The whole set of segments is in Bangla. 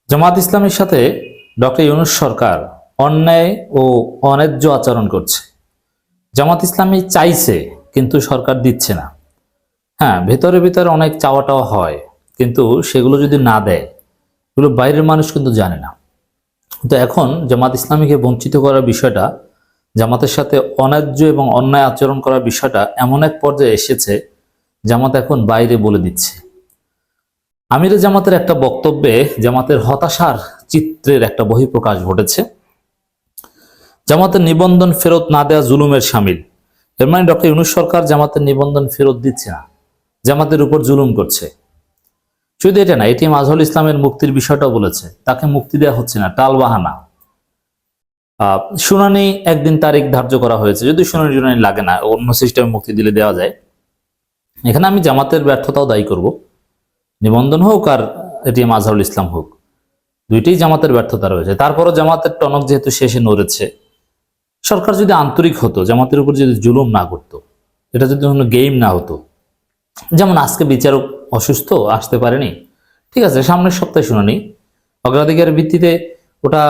জামাত ইসলামের সাথে ডক্টর ইউনূস সরকার অন্যায় ও অন্যায্য আচরণ করছে। জামাত ইসলামী চাইছে কিন্তু সরকার দিচ্ছে না। হ্যাঁ, ভেতরে ভেতরে অনেক চাওয়াটাও হয়, কিন্তু সেগুলো যদি না দেয়, এগুলো বাইরের মানুষ কিন্তু জানে না। তো এখন জামাত ইসলামীকে বঞ্চিত করার বিষয়টা, জামাতের সাথে অন্যায্য এবং অন্যায় আচরণ করার বিষয়টা এমন এক পর্যায়ে এসেছে, জামাত এখন বাইরে বলে দিচ্ছে। আমিরে জামাতের একটা বক্তব্যে জামাতের হতাশার চিত্রের একটা বহিঃপ্রকাশ ঘটেছে। জামাতের নিবন্ধন ফেরত না দেওয়া জুলুমের শামিল। এর মানে ডক্টর ইউনূস সরকার জামাতের নিবন্ধন ফেরত দিচ্ছে না, জামাতের উপর জুলুম করছে। শুধু এটা না, এটিএম আজহারুল ইসলামের মুক্তির বিষয়টাও বলেছে, তাকে মুক্তি দেওয়া হচ্ছে না, টালবাহানা। শুনানি একদিন তারিখ ধার্য করা হয়েছে, যদি শুনানি লাগে না, অন্য সিস্টেমে মুক্তি দিলে দেওয়া যায়। এখানে আমি জামাতের ব্যর্থতাও দায়ী করব, নিবন্ধন হোক আর এটিএম আজহারুল ইসলাম হোক, দুইটাই জামাতের ব্যর্থতা রয়েছে। তারপরও জামাতের টনক যেহেতু শেষে নড়েছে, সরকার যদি আন্তরিক হতো, জামাতের উপর যদি জুলুম না করতো, এটা যদি কোনো গেম না হতো, যেমন আজকে বিচারক অসুস্থ, আসতে পারেনি, ঠিক আছে, সামনের সপ্তাহে শুনানি, অগ্রাধিকারের ভিত্তিতে ওটা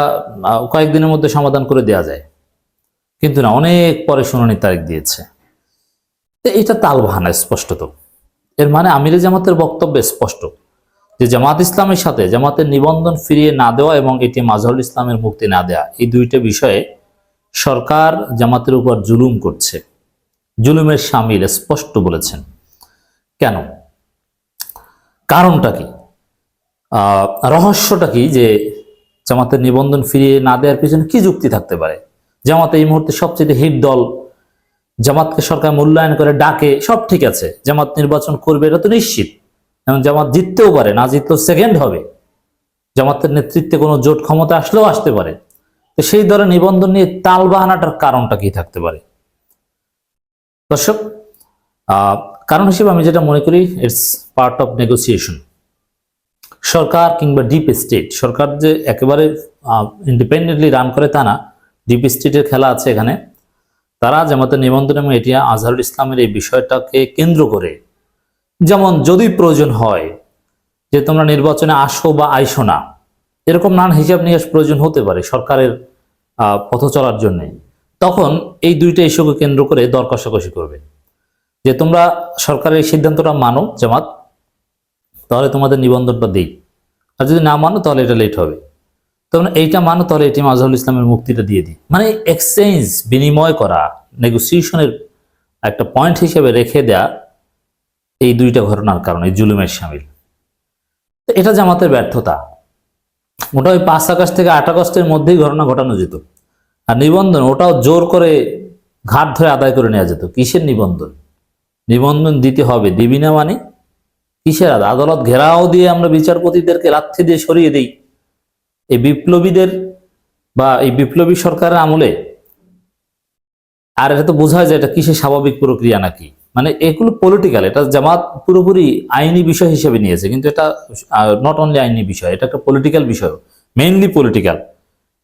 কয়েকদিনের মধ্যে সমাধান করে দেওয়া যায়। কিন্তু না, অনেক পরে শুনানির তারিখ দিয়েছে। এটা তালবাহানা স্পষ্টত। এর মানে আমিরে জামাতের বক্তব্যে স্পষ্ট যে জামাত ইসলামের সাথে জামাতের নিবন্ধন ফিরিয়ে না দেওয়া এবং এটিএম আজহারুল ইসলামের মুক্তি না দেওয়া, এই দুইটা বিষয়ে সরকার জামাতের উপর জুলুম করছে, জুলুমের শামিল, স্পষ্ট বলেছেন। কেন? কারণটা কি? রহস্যটা কি যে জামাতের নিবন্ধন ফিরিয়ে না দেওয়ার পিছনে কি যুক্তি থাকতে পারে? জামাত এই মুহূর্তে সবচেয়ে হিট দল, জামাতকে সরকার মূল্যায়ন করে ডাকে, সব ঠিক আছে, জামাত নির্বাচন করবে এটা তো নিশ্চিত, এবং জামাত জিততেও পারে, না জিতলেও সেকেন্ড হবে, জামাতের নেতৃত্বে কোনো জোট ক্ষমতা আসলেও আসতে পারে। তো সেই দলের নিবন্ধন নিয়ে তালবাহানাটার কারণটা কি থাকতে পারে? দর্শক, কারণ হিসেবে আমি যেটা মনে করি, ইটস পার্ট অফ নেগোসিয়েশন। সরকার কিংবা ডিপ স্টেট, সরকার যে একেবারে ইন্ডিপেন্ডেন্টলি রান করে তা না, ডিপ স্টেটের খেলা আছে এখানে। তারা জামাতের নিবন্ধন এবং এটিএম আজহারুল ইসলামের এই বিষয়টাকে কেন্দ্র করে, যেমন যদি প্রয়োজন হয় যে তোমরা নির্বাচনে আসো বা আইসো না, এরকম নানান হিসাব নিকাশ প্রয়োজন হতে পারে সরকারের পথ চলার জন্য, তখন এই দুইটা ইস্যুকে কেন্দ্র করে দর কষাকষি করবে যে তোমরা সরকারের এই সিদ্ধান্তটা মানো জামাত, তাহলে তোমাদের নিবন্ধনটা দিই, আর যদি না মানো তাহলে এটা লেট হবে, তোমরা এইটা মানো তাহলে এটিএম আজহারুল ইসলামের মুক্তিটা দিয়ে দিই। মানে এক্সচেঞ্জ, বিনিময় করা, নেগোসিয়েশনের একটা পয়েন্ট হিসেবে রেখে দেয়া এই দুইটা ঘটনার কারণে জুলুমের শামিল। এটা জামাতের ব্যর্থতা। ওটা ওই 5 আগস্ট থেকে 8 আগস্টের মধ্যেই ঘটনা ঘটানো যেত। আর নিবন্ধন, ওটাও জোর করে ঘাট ধরে আদায় করে নেওয়া যেত। কিসের নিবন্ধন? নিবন্ধন দিতে হবে, দিবি না মানে কিসের? আদালত ঘেরাও দিয়ে আমরা বিচারপতিদেরকে লাথি দিয়ে সরিয়ে দিই। এই বিপ্লবীদের বা এই বিপ্লবী সরকারের আমলে। আর এটা তো বোঝা যায় এটা কিসের স্বাভাবিক প্রক্রিয়া নাকি, মানে এগুলো পলিটিক্যাল। এটা জামাত পুরোপুরি আইনি বিষয় হিসেবে নিয়েছে, কিন্তু এটা নট অনলি আইনি বিষয়, এটা একটা পলিটিক্যাল বিষয়, মেইনলি পলিটিক্যাল।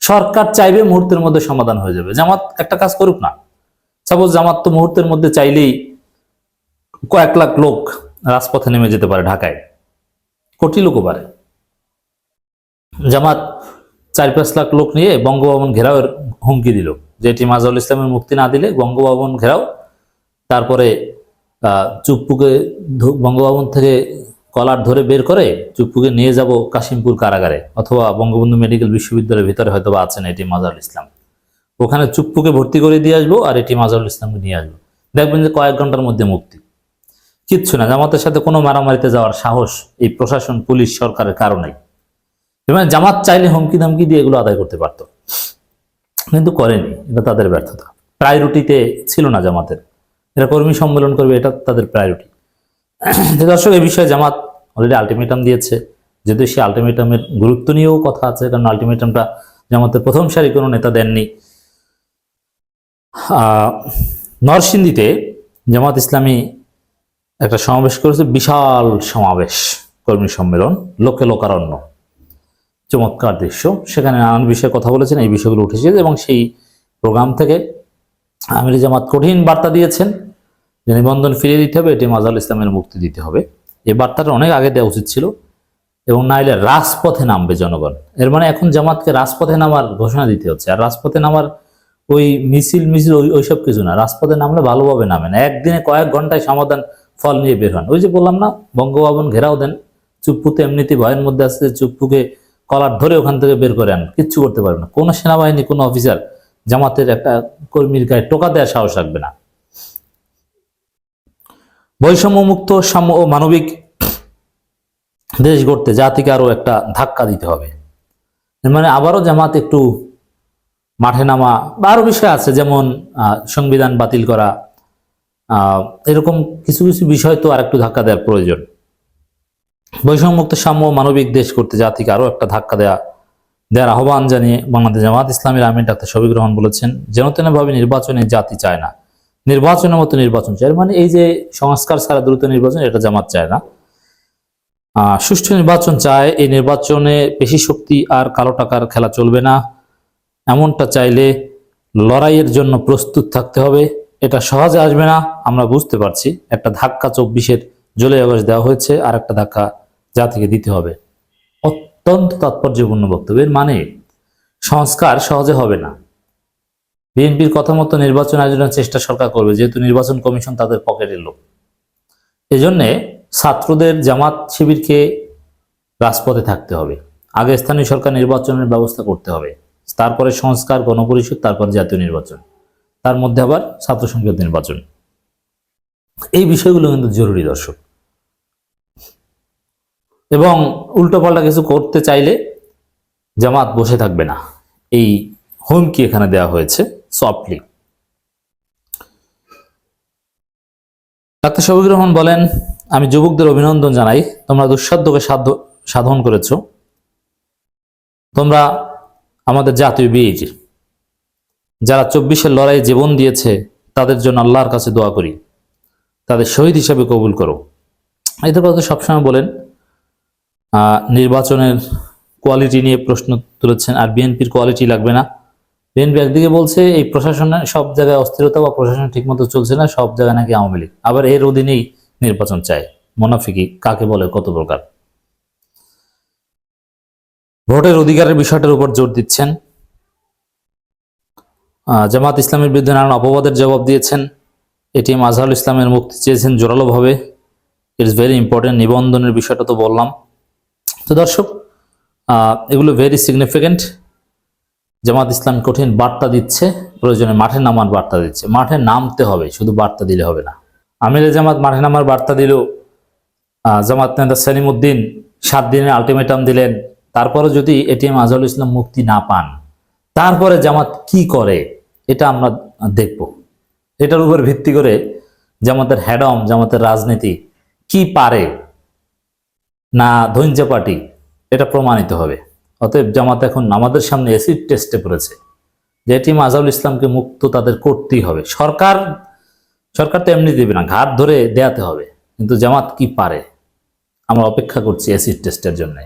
সরকার চাইবে মুহূর্তের মধ্যে সমাধান হয়ে যাবে, জামাত একটা কাজ করুক না। সাপোজ জামাত তো মুহূর্তের মধ্যে চাইলেই কয়েক লাখ লোক রাজপথে নেমে যেতে পারে, ঢাকায় কোটি লোকও পারে। জামাত 4-5 লাখ লোক নিয়ে বঙ্গভবন ঘেরাওয়ের হুমকি দিল যে এটিএম আজহারুল ইসলামের মুক্তি না দিলে বঙ্গভবন ঘেরাও, তারপরে চুপ্পুকে বঙ্গভবন থেকে কলার ধরে বের করে চুপ্পুকে নিয়ে যাব কাশিমপুর কারাগারে, অথবা বঙ্গবন্ধু মেডিকেল বিশ্ববিদ্যালয়ের ভিতরে হয়তো আছেন এটিএম আজহারুল ইসলাম, ওখানে চুপ্পুকে ভর্তি করে দিয়ে আসবো আর এটিএম আজহারুল ইসলামকে নিয়ে আসবো, দেখবেন যে কয়েক ঘন্টার মধ্যে মুক্তি। কিচ্ছু না, জামাতের সাথে কোনো মারামারিতে যাওয়ার সাহস এই প্রশাসন, পুলিশ, সরকারের কারণেই। মানে জামাত চাইলে হুমকি ধামকি দিয়ে এগুলো আদায় করতে পারত, কিন্তু করেনি। এটা তাদের ব্যর্থতা। প্রায়োরিটিতে ছিল না জামাতের। এরা কর্মী সম্মেলন করবে, এটা তাদের প্রায়োরিটি। দর্শক, এই বিষয়ে জামাত অলরেডি আলটিমেটাম দিয়েছে, যদিও সেই আলটিমেটামের গুরুত্ব নিয়েও কথা আছে, কারণ আলটিমেটামটা জামাতের প্রথম সারি কোনো নেতা দেননি। নরসিংদীতে জামাত ইসলামী একটা সমাবেশ করেছে, বিশাল সমাবেশ, কর্মী সম্মেলন, লোকে লোকারণ্য, চমৎকার দৃশ্য। সেখানে নানান বিষয়ে কথা বলেছেন, এই বিষয়গুলো উঠেছে, এবং সেই প্রোগ্রাম থেকে আমির জামাত কঠিন বার্তা দিয়েছেন যে নিবন্ধন ফিরিয়ে দিতে হবে, এটিএম আজহারুল ইসলামের মুক্তি দিতে হবে। এই বার্তাটা অনেক আগে দেওয়া উচিত ছিল, এবং নাইলে রাজপথে নামবে জনগণ। এর মানে এখন জামাতকে রাজপথে নামার ঘোষণা দিতে হচ্ছে। আর রাজপথে নামার ওই মিছিল মিছিল ওইসব কিছু না, রাজপথে নামলে ভালোভাবে নামেন, একদিনে কয়েক ঘন্টায় সমাধান ফল নিয়ে বের হন। ওই যে বললাম না, বঙ্গভবন ঘেরাও দেন, চুপ্পুতে এমনিতে ভয়ের মধ্যে আছে, চুপ্পুকে কলার ধরে ওখান থেকে বের করে আন, কিচ্ছু করতে পারবে না। কোনো সেনাবাহিনী, কোনো অফিসার জামাতের একটা কর্মীর গায়ে টোকা দেওয়ার সাহস রাখবে না। বৈষম্য মুক্ত, সাম্য ও মানবিক দেশ গড়তে জাতিকে আরো একটা ধাক্কা দিতে হবে। মানে আবারও জামাত একটু মাঠে নামা বা আরো বিষয় আছে, যেমন সংবিধান বাতিল করা, এরকম কিছু কিছু বিষয় তো আর একটু ধাক্কা দেওয়ার প্রয়োজন। বৈষম্যমুক্ত, সাম্য, মানবিক দেশ করতে জাতিকে আরো একটা ধাক্কা দেওয়ার আহ্বান জানিয়ে বাংলাদেশ জামাত ইসলামীর আমির ডাক্তার শফিকুর রহমান বলেছেন, যেন তেন ভাবে নির্বাচনে জাতি চায় না, নির্বাচনের মতো নির্বাচন চায়। মানে এই যে সংস্কার ছাড়া দ্রুত নির্বাচন, এটা জামাত চায় না। সুষ্ঠু নির্বাচন চায়। এই নির্বাচনে পেশি শক্তি আর কালো টাকার খেলা চলবে না। এমনটা চাইলে লড়াইয়ের জন্য প্রস্তুত থাকতে হবে। এটা সহজে আসবে না, আমরা বুঝতে পারছি। একটা ধাক্কা 24-এর জুলাই আগস্ট দেওয়া হয়েছে, আর একটা ধাক্কা জাতিকে দিতে হবে। অত্যন্ত তাৎপর্যপূর্ণ বক্তব্যের মানে সংস্কার সহজে হবে না। বিএনপির কথা মতো নির্বাচন আয়োজনের চেষ্টা সরকার করবে, যেহেতু নির্বাচন কমিশন তাদের পকেটের লোক। এজন্যে ছাত্রদের, জামাত শিবিরকে রাজপথে থাকতে হবে। আগে স্থানীয় সরকার নির্বাচনের ব্যবস্থা করতে হবে, তারপরে সংস্কার, গণপরিষদ, তারপর জাতীয় নির্বাচন, তার মধ্যে আবার ছাত্র সংসদ নির্বাচন। এই বিষয়গুলো কিন্তু জরুরি দর্শক। এবং উল্টোপাল্টা কিছু করতে চাইলে জামাত বসে থাকবে না, এই হুমকি এখানে দেওয়া হয়েছে সফটলি। ডাক্তার শফিকুর রহমান বলেন, আমি যুবকদের অভিনন্দন জানাই, তোমরা দুঃসাধ্যকে সাধন করেছ। তোমরা আমাদের জাতীয় বীর, যারা 24-এর লড়াইয়ে জীবন দিয়েছে, তাদের জন্য আল্লাহর কাছে দোয়া করি, তাদের শহীদ হিসেবে কবুল করো। এদের কথা সবসময় বলেন। নির্বাচনের কোয়ালিটি নিয়ে প্রশ্ন তুলেছেন, আর বিএনপির কোয়ালিটি লাগবে না। বিএনপি একদিকে বলছে এই প্রশাসনে সব জায়গায় অস্থিরতা বা প্রশাসন ঠিকমতো চলছে না, সব জায়গায় নাকি আওয়ামী লীগ, আবার এর অধীনেই নির্বাচন চায়। মুনাফিকি কাকে বলে, কত প্রকার। ভোটের অধিকারের বিষয়টার উপর জোর দিচ্ছেন। জামাত ইসলামের বিরুদ্ধে নানান অপবাদের জবাব দিয়েছেন। এটিএম আজহারুল ইসলামের মুক্তি চেয়েছেন জোরালোভাবে। It's very important. নিবন্ধনের বিষয়টা তো বললাম। তো দর্শক, এগুলো ভেরি সিগনিফিকেন্ট। জামাত ইসলাম কঠিন বার্তা দিচ্ছে, প্রয়োজনে মাঠে নামার বার্তা দিচ্ছে। মাঠে নামতে হবে, শুধু বার্তা দিলে হবে না। আমিরে জামাত মাঠে নামার বার্তা দিল, জামাত নেতা সেলিম উদ্দিন 7 দিনের আলটিমেটাম দিলেন। তারপরে যদি এটিএম আজহারুল ইসলাম মুক্তি না পান, তারপরে জামাত কি করে এটা আমরা দেখব। এটার উপর ভিত্তি করে জামাতের হ্যাডম, জামাতের রাজনীতি কি পারে না ধৈর্য পার্টি, এটা প্রমাণিত হবে। অতএব জামাত এখন আমাদের সামনে অ্যাসিড টেস্টে পড়েছে, যে এটিএম আজহারুল ইসলামকে মুক্ত তাদের করতেই হবে। সরকার তো এমনি দেবে না, ঘাট ধরে দেয়াতে হবে। কিন্তু জামাত কি পারে, আমরা অপেক্ষা করছি অ্যাসিড টেস্টের জন্য।